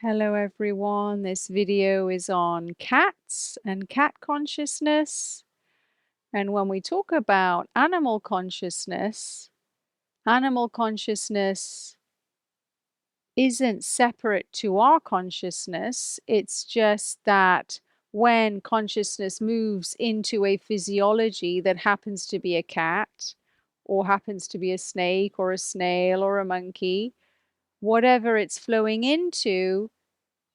Hello everyone, this video is on cats and cat consciousness. And when we talk about animal consciousness isn't separate to our consciousness. It's just that when consciousness moves into a physiology that happens to be a cat, or happens to be a snake, or a snail, or a monkey, whatever it's flowing into,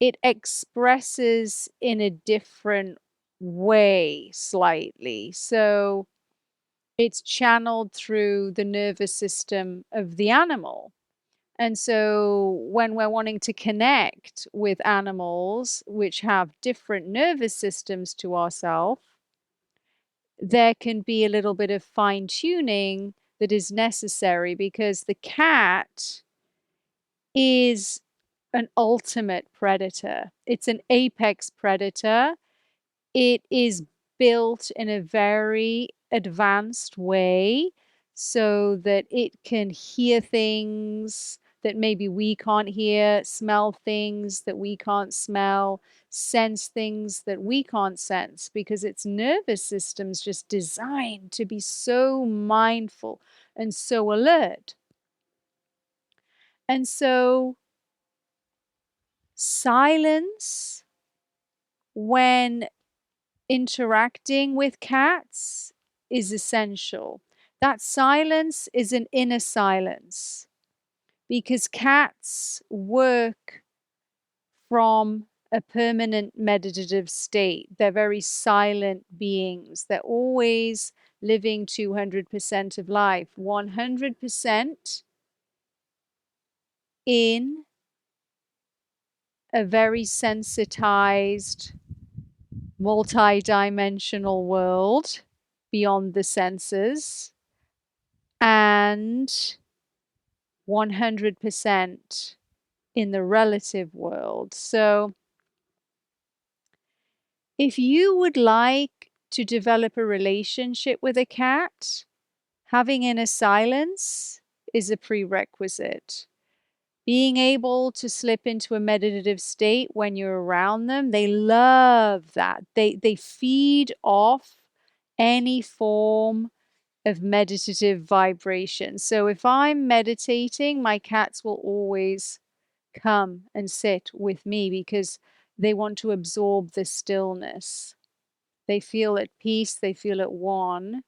it expresses in a different way slightly. So it's channeled through the nervous system of the animal. And so when we're wanting to connect with animals which have different nervous systems to ourselves, there can be a little bit of fine tuning that is necessary, because the cat is an ultimate predator. It's an apex predator. It is built in a very advanced way so that it can hear things that maybe we can't hear, smell things that we can't smell, sense things that we can't sense, because its nervous system's just designed to be so mindful and so alert. And so silence, when interacting with cats, is essential. That silence is an inner silence, because cats work from a permanent meditative state. They're very silent beings. They're always living 200% of life, 100% in a very sensitized, multi-dimensional world beyond the senses, and 100% in the relative world. So if you would like to develop a relationship with a cat, having inner silence is a prerequisite. Being able to slip into a meditative state when you're around them, they love that. They feed off any form of meditative vibration. So if I'm meditating, my cats will always come and sit with me, because they want to absorb the stillness. They feel at peace, they feel at one.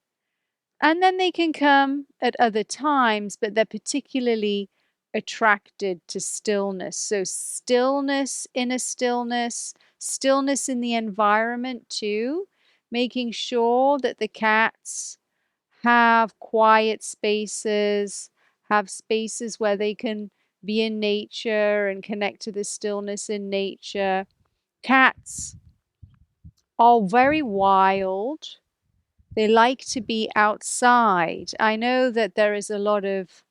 And then they can come at other times, but they're particularly attracted to stillness. So stillness, inner stillness, stillness in the environment too, making sure that the cats have quiet spaces, have spaces where they can be in nature and connect to the stillness in nature. Cats are very wild. They like to be outside. I know that there is a lot of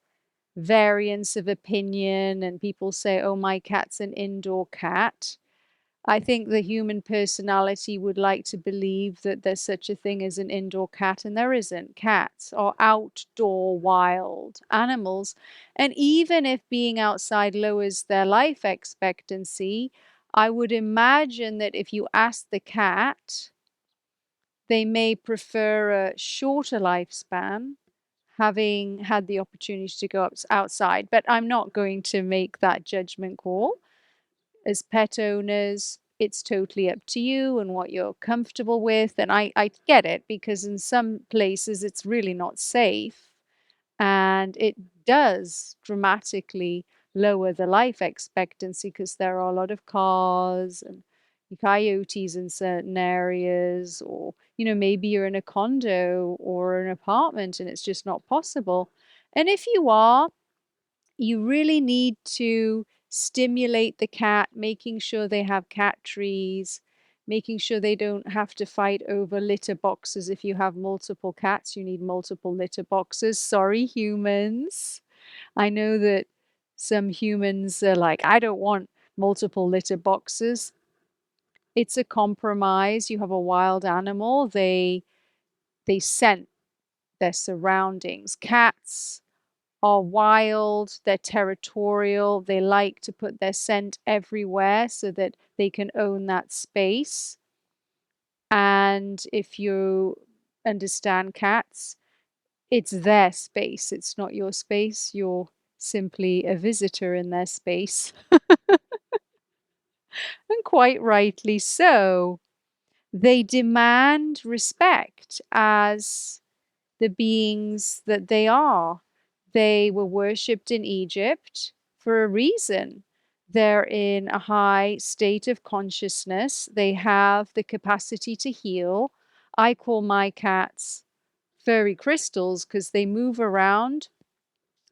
variance of opinion, and people say, oh, my cat's an indoor cat. I think the human personality would like to believe that there's such a thing as an indoor cat, and there isn't. Cats are outdoor wild animals. And even if being outside lowers their life expectancy, I would imagine that if you ask the cat, they may prefer a shorter lifespan, having had the opportunity to go outside. But I'm not going to make that judgment call. As pet owners, it's totally up to you and what you're comfortable with. And I get it, because in some places it's really not safe, and it does dramatically lower the life expectancy, because there are a lot of cars and coyotes in certain areas, or maybe you're in a condo or an apartment and it's just not possible. And if you are, you really need to stimulate the cat, making sure they have cat trees, making sure they don't have to fight over litter boxes. If you have multiple cats, you need multiple litter boxes. Sorry, humans. I know that some humans are like, I don't want multiple litter boxes. It's a compromise. You have a wild animal, they scent their surroundings. Cats are wild, they're territorial, they like to put their scent everywhere so that they can own that space. And if you understand cats, it's their space, it's not your space. You're simply a visitor in their space, and quite rightly so. They demand respect as the beings that they are. They were worshipped in Egypt for a reason. They're in a high state of consciousness. They have the capacity to heal. I call my cats fairy crystals because they move around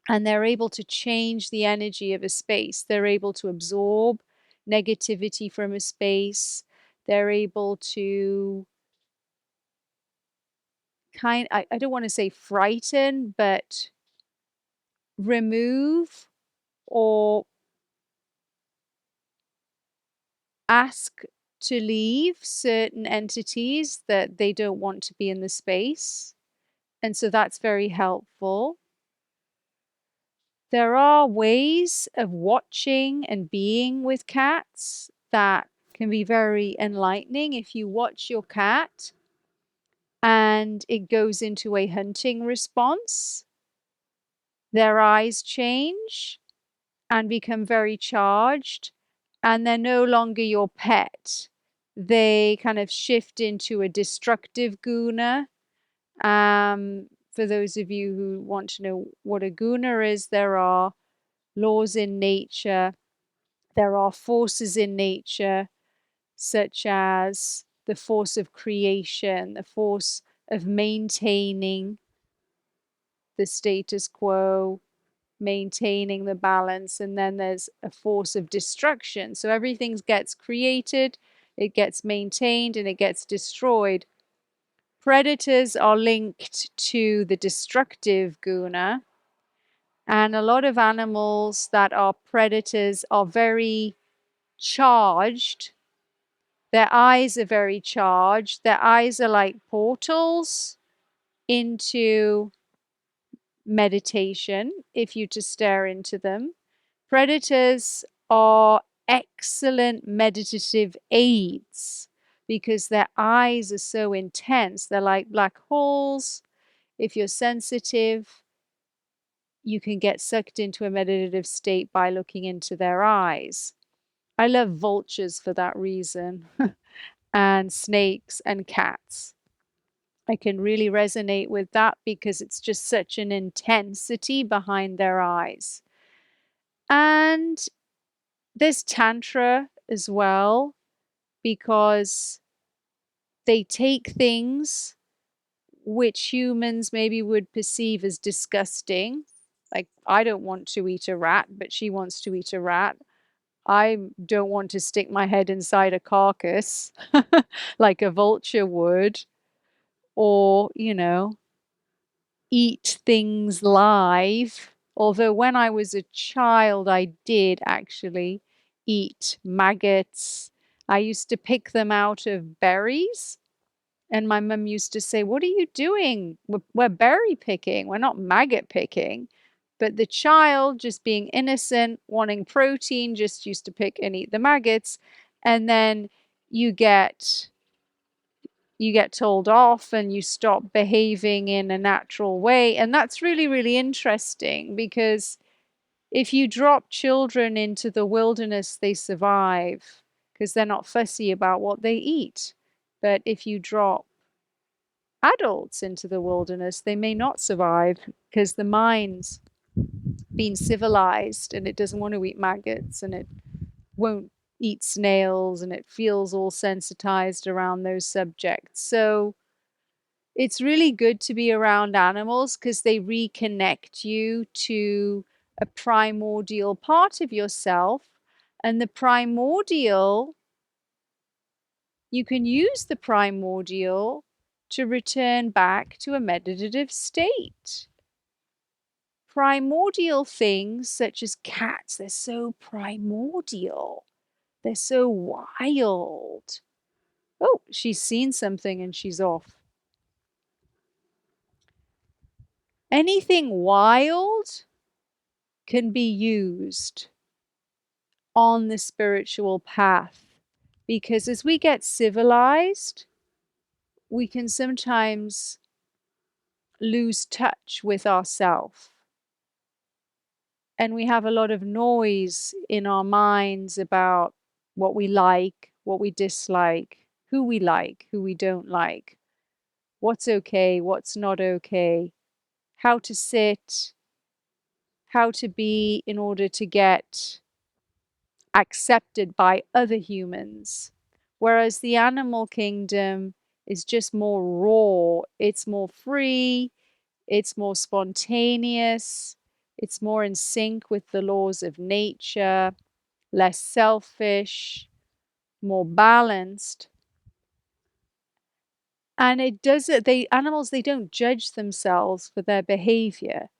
and they're able to change the energy of a space. They're able to absorb negativity from a space. They're able to I don't want to say frighten, but remove or ask to leave certain entities that they don't want to be in the space. And so that's very helpful. There are ways of watching and being with cats that can be very enlightening. If you watch your cat and it goes into a hunting response, their eyes change and become very charged, and they're no longer your pet. They kind of shift into a destructive guna. For those of you who want to know what a guna is, there are laws in nature, there are forces in nature, such as the force of creation, the force of maintaining the status quo, maintaining the balance, and then there's a force of destruction. So everything gets created, it gets maintained, and it gets destroyed. Predators are linked to the destructive guna, and a lot of animals that are predators are very charged. Their eyes are very charged. Their eyes are like portals into meditation if you just stare into them. Predators are excellent meditative aids because their eyes are so intense. They're like black holes. If you're sensitive, you can get sucked into a meditative state by looking into their eyes. I love vultures for that reason, and snakes and cats. I can really resonate with that because it's just such an intensity behind their eyes. And there's Tantra as well, because they take things which humans maybe would perceive as disgusting. Like, I don't want to eat a rat, but she wants to eat a rat. I don't want to stick my head inside a carcass like a vulture would, or, eat things live. Although when I was a child, I did actually eat maggots. I used to pick them out of berries. And my mum used to say, "What are you doing? We're berry picking. We're not maggot picking." But the child, just being innocent, wanting protein, just used to pick and eat the maggots. And then you get you get told off and you stop behaving in a natural way. And that's really, really interesting because if you drop children into the wilderness, they survive because they're not fussy about what they eat. But if you drop adults into the wilderness, they may not survive because the mind's been civilized and it doesn't want to eat maggots and it won't eat snails and it feels all sensitized around those subjects. So it's really good to be around animals because they reconnect you to a primordial part of yourself. And the primordial, you can use the primordial to return back to a meditative state. Primordial things such as cats, they're so primordial. They're so wild. Oh, she's seen something and she's off. Anything wild can be used on the spiritual path. Because as we get civilized, we can sometimes lose touch with ourselves. And we have a lot of noise in our minds about what we like, what we dislike, who we don't like, what's okay, what's not okay, how to sit, how to be in order to get accepted by other humans. Whereas the animal kingdom is just more raw, it's more free, it's more spontaneous, it's more in sync with the laws of nature, less selfish, more balanced. And it does it, animals, they don't judge themselves for their behavior.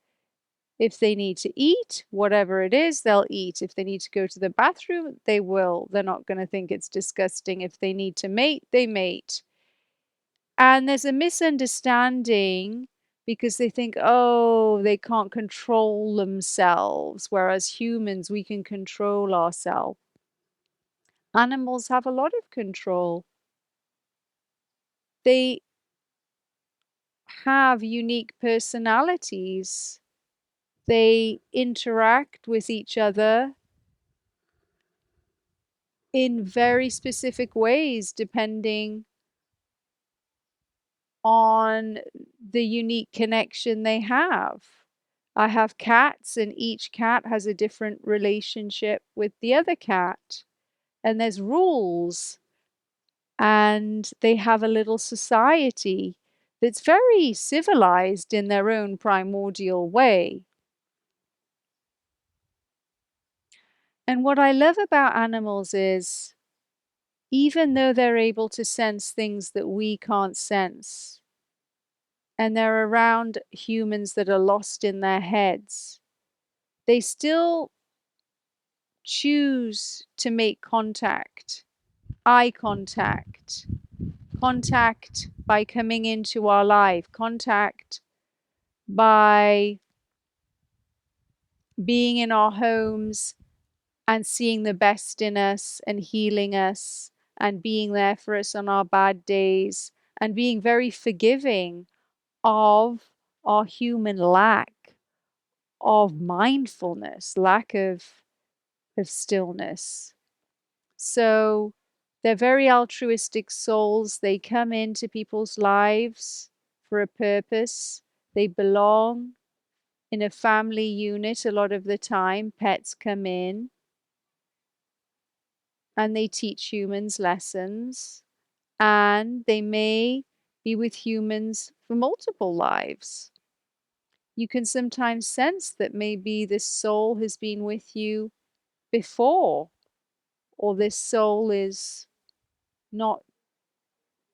If they need to eat, whatever it is, they'll eat. If they need to go to the bathroom, they will. They're not going to think it's disgusting. If they need to mate, they mate. And there's a misunderstanding because they think, oh, they can't control themselves, whereas humans, we can control ourselves. Animals have a lot of control. They have unique personalities. They interact with each other in very specific ways, depending on the unique connection they have. I have cats, and each cat has a different relationship with the other cat. And there's rules, and they have a little society that's very civilized in their own primordial way. And what I love about animals is, even though they're able to sense things that we can't sense, and they're around humans that are lost in their heads, they still choose to make contact, eye contact, contact by coming into our life, contact by being in our homes and seeing the best in us and healing us and being there for us on our bad days and being very forgiving of our human lack of mindfulness, lack of stillness. So they're very altruistic souls. They come into people's lives for a purpose. They belong in a family unit a lot of the time. Pets come in and they teach humans lessons, and they may be with humans for multiple lives. You can sometimes sense that maybe this soul has been with you before, or this soul is not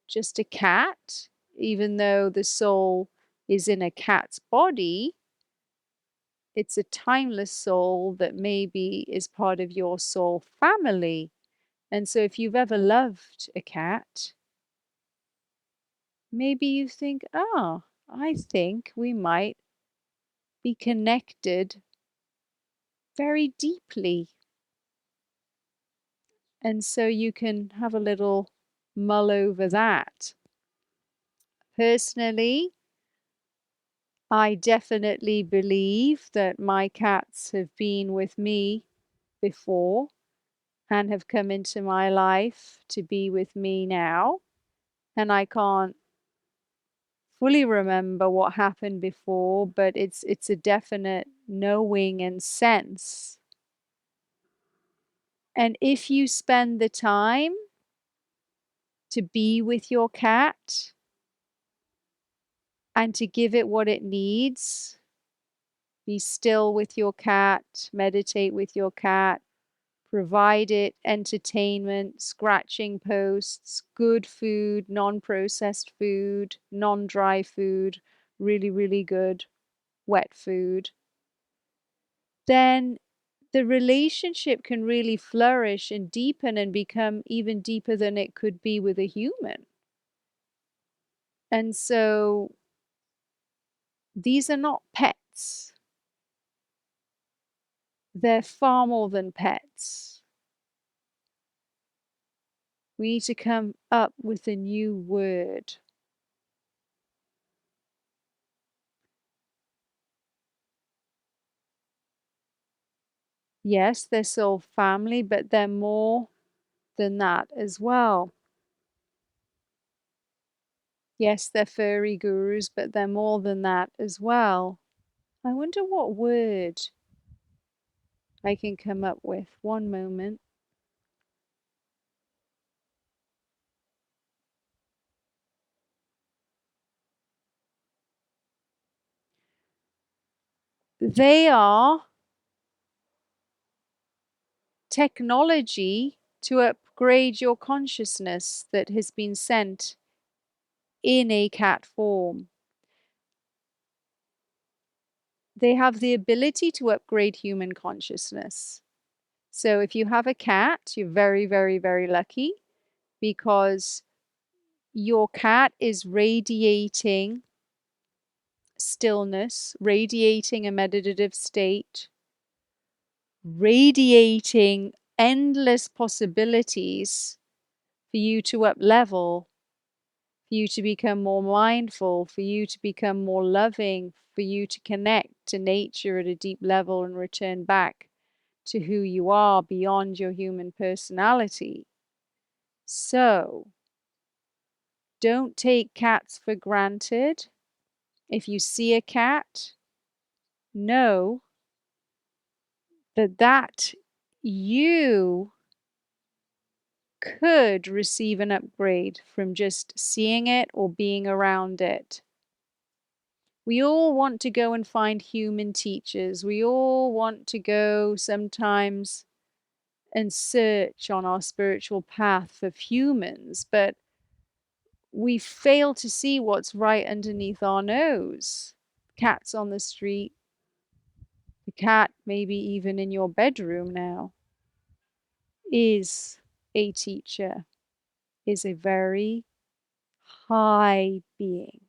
just a cat, even though the soul is in a cat's body. It's a timeless soul that maybe is part of your soul family. And so if you've ever loved a cat, maybe you think, oh, I think we might be connected very deeply. And so you can have a little mull over that. Personally, I definitely believe that my cats have been with me before and have come into my life to be with me now. And I can't fully remember what happened before, but it's a definite knowing and sense. And if you spend the time to be with your cat and to give it what it needs, be still with your cat, meditate with your cat, provide it entertainment, scratching posts, good food, non-processed food, non-dry food, really, really good wet food, then the relationship can really flourish and deepen and become even deeper than it could be with a human. And so these are not pets. They're far more than pets. We need to come up with a new word. Yes, they're soul family, but they're more than that as well. Yes, they're furry gurus, but they're more than that as well. I wonder what word I can come up with. One moment. They are technology to upgrade your consciousness that has been sent in a cat form. They have the ability to upgrade human consciousness. So if you have a cat, you're very, very, very lucky because your cat is radiating stillness, radiating a meditative state, radiating endless possibilities for you to up level, for you to become more mindful, for you to become more loving, for you to connect to nature at a deep level and return back to who you are beyond your human personality. So, don't take cats for granted. If you see a cat, know that you could receive an upgrade from just seeing it or being around it. We all want to go and find human teachers. We all want to go sometimes and search on our spiritual path for humans, but we fail to see what's right underneath our nose. Cats on the street, the cat maybe even in your bedroom now, is a teacher, is a very high being.